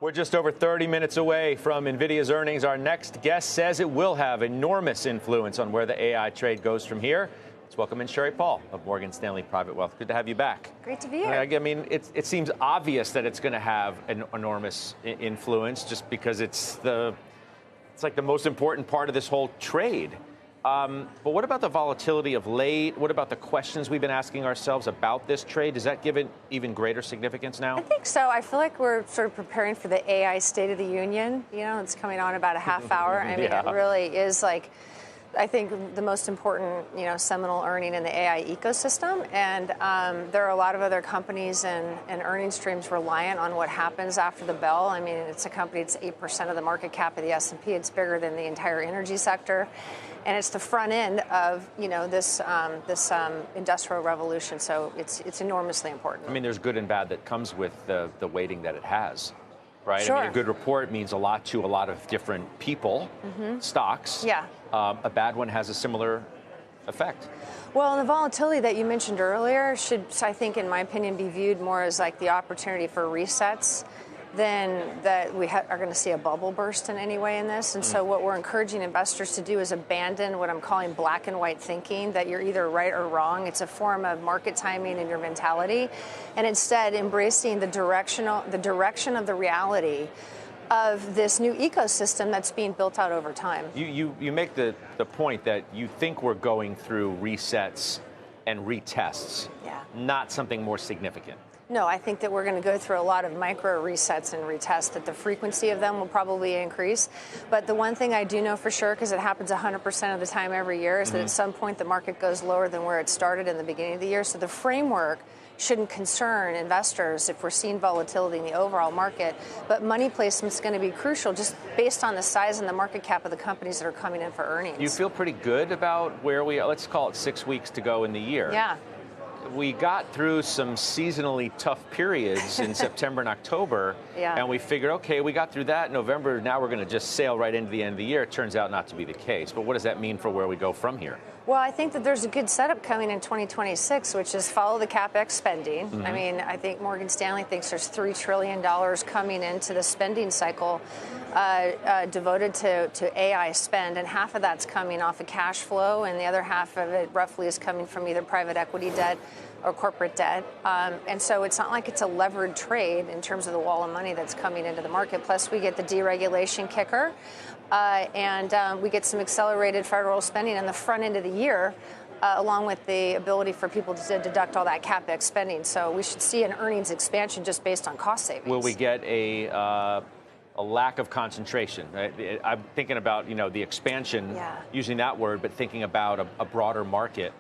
We're just over 30 minutes away from NVIDIA's earnings. Our next guest says it will have enormous influence on where the AI trade goes from here. Let's welcome in Sherry Paul of Morgan Stanley Private Wealth. Good to have you back. Great to be here. I mean, it seems obvious that it's going to have an enormous influence just because it's like the most important part of this whole trade. But what about the volatility of late? What about the questions we've been asking ourselves about this trade? Does that give it even greater significance now? I think so. I feel like we're sort of preparing for the AI State of the Union. You know, it's coming on about a half hour. I mean, It really is like, I think, the most important, seminal earning in the AI ecosystem. And there are a lot of other companies and earnings streams reliant on what happens after the bell. I mean, it's a company that's 8% of the market cap of the S&P. It's bigger than the entire energy sector. And it's the front end of, this industrial revolution. So it's enormously important. I mean, there's good and bad that comes with the weighting that it has, right? Sure. I mean, a good report means a lot to a lot of different people, stocks. Yeah. A bad one has a similar effect. Well, the volatility that you mentioned earlier should, I think, in my opinion, be viewed more as like the opportunity for resets than that we are going to see a bubble burst in any way in this. And so what we're encouraging investors to do is abandon what I'm calling black and white thinking, that you're either right or wrong. It's a form of market timing in your mentality, and instead embracing the direction of the reality of this new ecosystem that's being built out over time. You make the point that you think we're going through resets and retests, not something more significant. No, I think that we're going to go through a lot of micro resets and retests, that the frequency of them will probably increase. But the one thing I do know for sure, because it happens 100% of the time every year, is that at some point the market goes lower than where it started in the beginning of the year. So the framework shouldn't concern investors if we're seeing volatility in the overall market. But money placement is going to be crucial just based on the size and the market cap of the companies that are coming in for earnings. You feel pretty good about where we are? Let's call it 6 weeks to go in the year. Yeah. We got through some seasonally tough periods in September and October, and we figured, okay, we got through that in November. Now we're going to just sail right into the end of the year. It turns out not to be the case. But what does that mean for where we go from here? Well, I think that there's a good setup coming in 2026, which is follow the CapEx spending. I mean, I think Morgan Stanley thinks there's $3 trillion coming into the spending cycle devoted to AI spend, and half of that's coming off of cash flow, and the other half of it roughly is coming from either private equity debt or corporate debt. And so it's not like it's a levered trade in terms of the wall of money that's coming into the market. Plus, we get the deregulation kicker, and we get some accelerated federal spending in the front end of the year, along with the ability for people to deduct all that CapEx spending. So we should see an earnings expansion just based on cost savings. Will we get a lack of concentration? I'm thinking about, the expansion, using that word, but thinking about a broader market.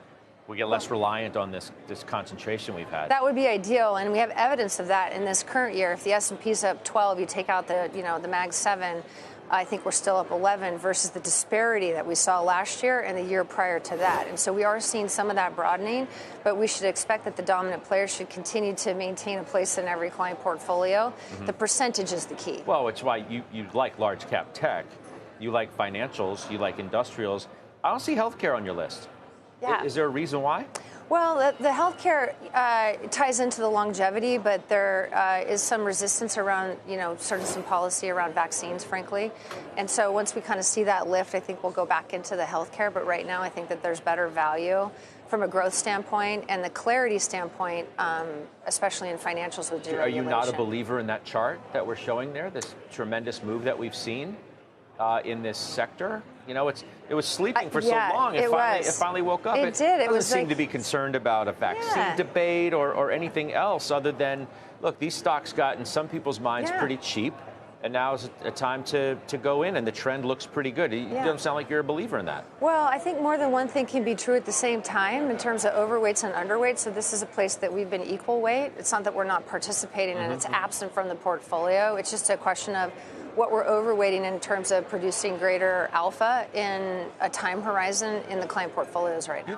We get less reliant on this concentration we've had. That would be ideal, and we have evidence of that in this current year. If the S&P is up 12, you take out the Mag 7, I think we're still up 11 versus the disparity that we saw last year and the year prior to that. And so we are seeing some of that broadening, but we should expect that the dominant players should continue to maintain a place in every client portfolio. The percentage is the key. Well, it's why you like large cap tech, you like financials, you like industrials. I don't see healthcare on your list. Yeah. Is there a reason why? Well, the healthcare ties into the longevity, but there is some resistance around, sort of some policy around vaccines, frankly. And so once we kind of see that lift, I think we'll go back into the healthcare. But right now, I think that there's better value from a growth standpoint and the clarity standpoint, especially in financials with deregulation. Are you not a believer in that chart that we're showing there, this tremendous move that we've seen in this sector? It was sleeping for so long. It finally woke up. It did. It doesn't seem to be concerned about a vaccine debate or anything else other than, look, these stocks got in some people's minds pretty cheap, and now is a time to go in, and the trend looks pretty good. You don't sound like you're a believer in that. Well, I think more than one thing can be true at the same time in terms of overweights and underweights. So this is a place that we've been equal weight. It's not that we're not participating and it's absent from the portfolio. It's just a question of what we're overweighting in terms of producing greater alpha in a time horizon in the client portfolios right now.